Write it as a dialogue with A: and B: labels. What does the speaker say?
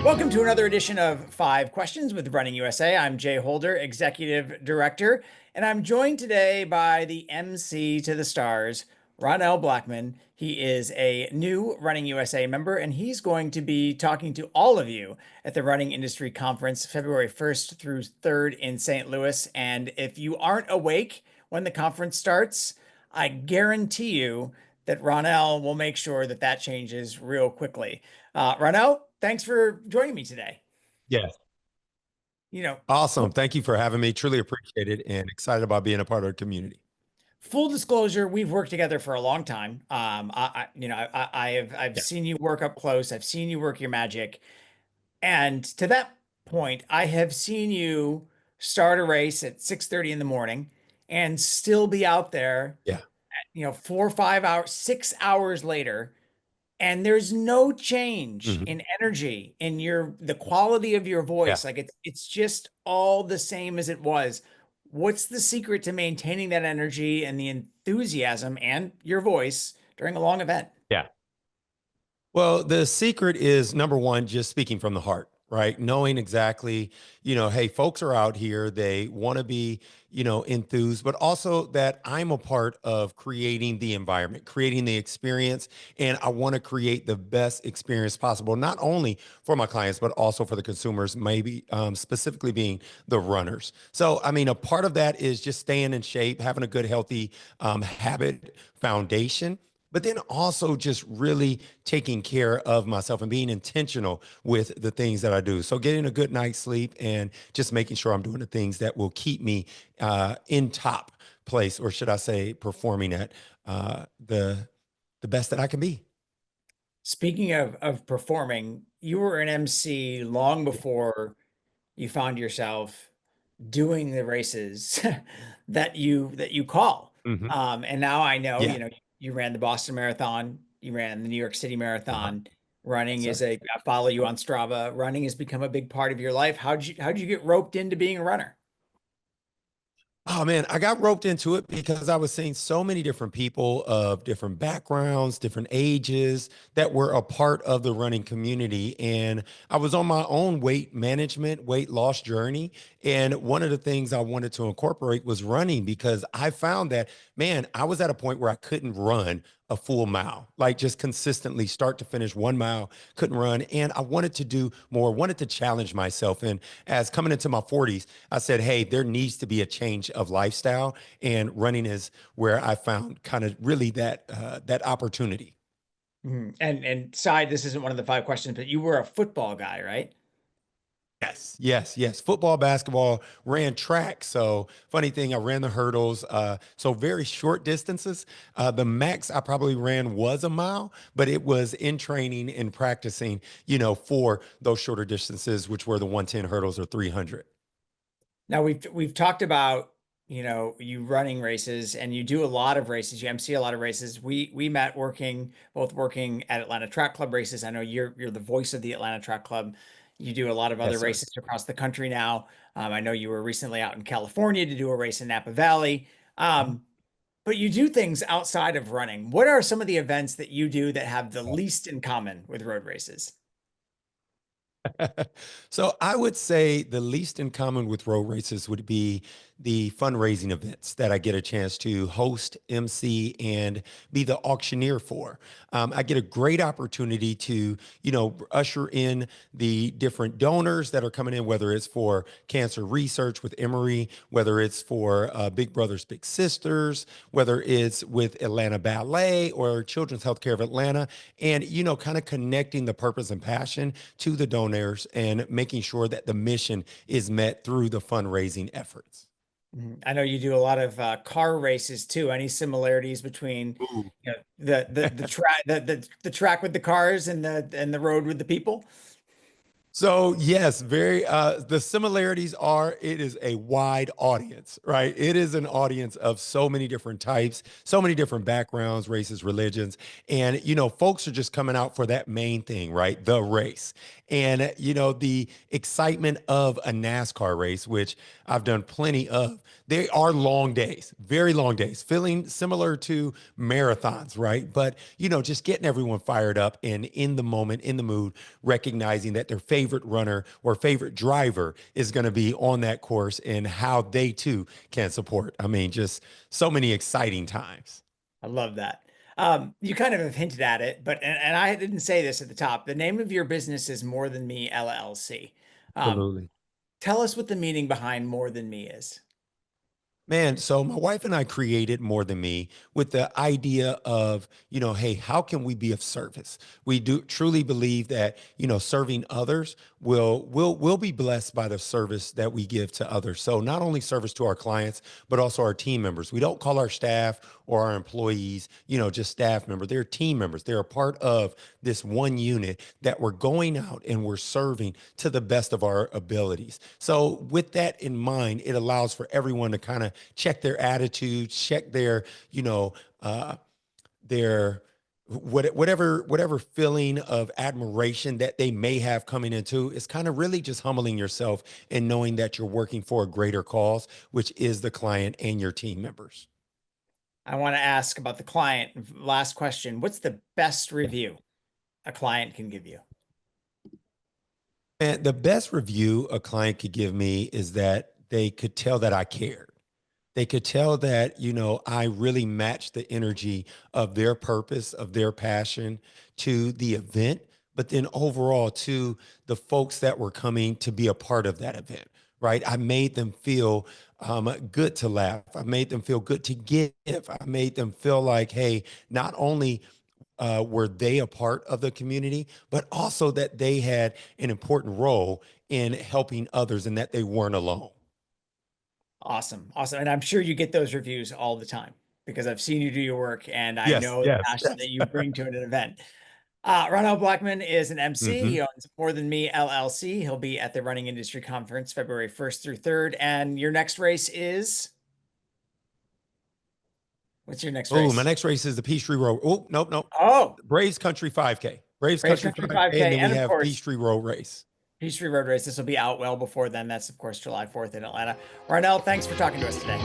A: Welcome to another edition of Five Questions with Running USA. I'm Jay Holder, Executive Director, and I'm joined today by the MC to the stars, Ronnel Blackmon. He is a new Running USA member, and he's going to be talking to all of you at the Running Industry Conference, February 1st through 3rd in St. Louis. And if you aren't awake when the conference starts, I guarantee you that Ronnel will make sure that that changes real quickly. Ronnel, thanks for joining me today.
B: Yes.
A: You know,
B: Awesome.
A: full,
B: Thank you for having me. Truly appreciate it and excited about being a part of the community.
A: full disclosure, we've worked together for a long time. I've
B: Yeah.
A: seen you work up close. I've seen you work your magic, and to that point, I have seen you start a race at 6:30 in the morning and still be out there.
B: Yeah.
A: 4 or 5 hours, 6 hours later, and there's no change
B: Mhm.
A: in energy in the quality of your
B: Yeah.
A: voice. Like it's just all the same as it was. What's the secret to maintaining that energy and the enthusiasm and your voice during a long event?
B: Yeah. Well, the secret is number one, just speaking from the heart, right? Knowing exactly, hey, folks are out here. They want to be, enthused, but also that I'm a part of creating the environment, creating the experience. And I want to create the best experience possible, not only for my clients, but also for the consumers, maybe specifically being the runners. So, I mean, a part of that is just staying in shape, having a good, healthy habit foundation, but then also just really taking care of myself and being intentional with the things that I do. So getting a good night's sleep and just making sure I'm doing the things that will keep me in top place, or should I say, performing at the best that I can be.
A: Speaking of performing, you were an MC long
B: Yeah.
A: before you found yourself doing the races that you call.
B: Hmm.
A: And now I know,
B: Yeah.
A: you ran the Boston Marathon, you ran the New York City
B: Uh-huh.
A: Marathon. Running
B: Yes,
A: is
B: sir.
A: I follow you on Strava. Running has become a big part of your life. How'd you get roped into being a runner?
B: Oh man, I got roped into it because I was seeing so many different people of different backgrounds, different ages that were a part of the running community. And I was on my own weight management, weight loss journey. And one of the things I wanted to incorporate was running because I found that, man, I was at a point where I couldn't run a full mile, like just consistently start to finish 1 mile, couldn't run. And I wanted to do more, wanted to challenge myself. And as coming into my 40s, I said, hey, there needs to be a change of lifestyle. And running is where I found kind of really that opportunity.
A: Mhm. And side, this isn't one of the five questions, but you were a football guy, right?
B: Yes, yes, yes. Football, basketball, ran track. So funny thing, I ran the hurdles. So very short distances. The max I probably ran was a mile, but it was in training and practicing, for those shorter distances, which were the 110 hurdles or 300.
A: Now we've talked about, you running races and you do a lot of races. You MC a lot of races. We met both working at Atlanta Track Club races. I know you're the voice of the Atlanta Track Club. You do a lot of other
B: Yes, sir.
A: races across the country now. I know you were recently out in California to do a race in Napa Valley.
B: Mhm.
A: Um, but you do things outside of running. What are some of the events that you do that have the least in common with road races?
B: So I would say the least in common with road races would be the fundraising events that I get a chance to host, MC, and be the auctioneer for. I get a great opportunity to, usher in the different donors that are coming in, whether it's for cancer research with Emory, whether it's for Big Brothers Big Sisters, whether it's with Atlanta Ballet or Children's Healthcare of Atlanta, and kind of connecting the purpose and passion to the donors and making sure that the mission is met through the fundraising efforts.
A: Mhm. I know you do a lot of car races too. Any similarities between,
B: Ooh.
A: the track with the cars and the road with the people?
B: So yes, very the similarities are it is a wide audience, right? It is an audience of so many different types, so many different backgrounds, races, religions, and folks are just coming out for that main thing, right? The race. And the excitement of a NASCAR race, which I've done plenty of. They are long days, very long days, feeling similar to marathons, right? But, just getting everyone fired up and in the moment, in the mood, recognizing that their favorite runner or favorite driver is going to be on that course and how they too can support. I mean, just so many exciting times.
A: I love that. You kind of have hinted at it, but and I didn't say this at the top. The name of your business is More Than Me LLC. Um,
B: Absolutely.
A: Tell us what the meaning behind More Than Me is.
B: Man, so my wife and I created More Than Me with the idea of, hey, how can we be of service? We do truly believe that, serving others will be blessed by the service that we give to others. So not only service to our clients, but also our team members. We don't call our staff or our employees, just staff members. They're team members. They're a part of this one unit that we're going out and we're serving to the best of our abilities. So with that in mind, it allows for everyone to kind of check their attitude, check their, their whatever feeling of admiration that they may have coming into. It's kind of really just humbling yourself and knowing that you're working for a greater cause, which is the client and your team members.
A: I want to ask about the client. Last question. What's the best review a client can give you?
B: And the best review a client could give me is that they could tell that I cared. They could tell that, I really matched the energy of their purpose, of their passion to the event, but then overall to the folks that were coming to be a part of that event, right? I made them feel good to laugh. I made them feel good to give. I made them feel like, hey, not only were they a part of the community, but also that they had an important role in helping others and that they weren't alone.
A: Awesome. Awesome. And I'm sure you get those reviews all the time because I've seen you do your work and I
B: Yes,
A: know the
B: yes,
A: passion that
B: yes.
A: you bring to an event. Ronnel Blackmon is an MC.
B: Hmm.
A: He owns More Than Me LLC. He'll be at the Running Industry Conference February 1st through 3rd. And your next race is? What's your next
B: Oh, my
A: race?
B: next race is the Peachtree Road. Oh, nope, nope.
A: Oh,
B: Braves Country 5K. Braves
A: Race
B: Country
A: Country
B: 5K, and
A: 5K.
B: then we
A: And of
B: have
A: course,
B: Peachtree Road Race.
A: Peachtree Road Race. This will be out well before then. That's, of course, July 4th in Atlanta. Ronnel, thanks for talking to us today.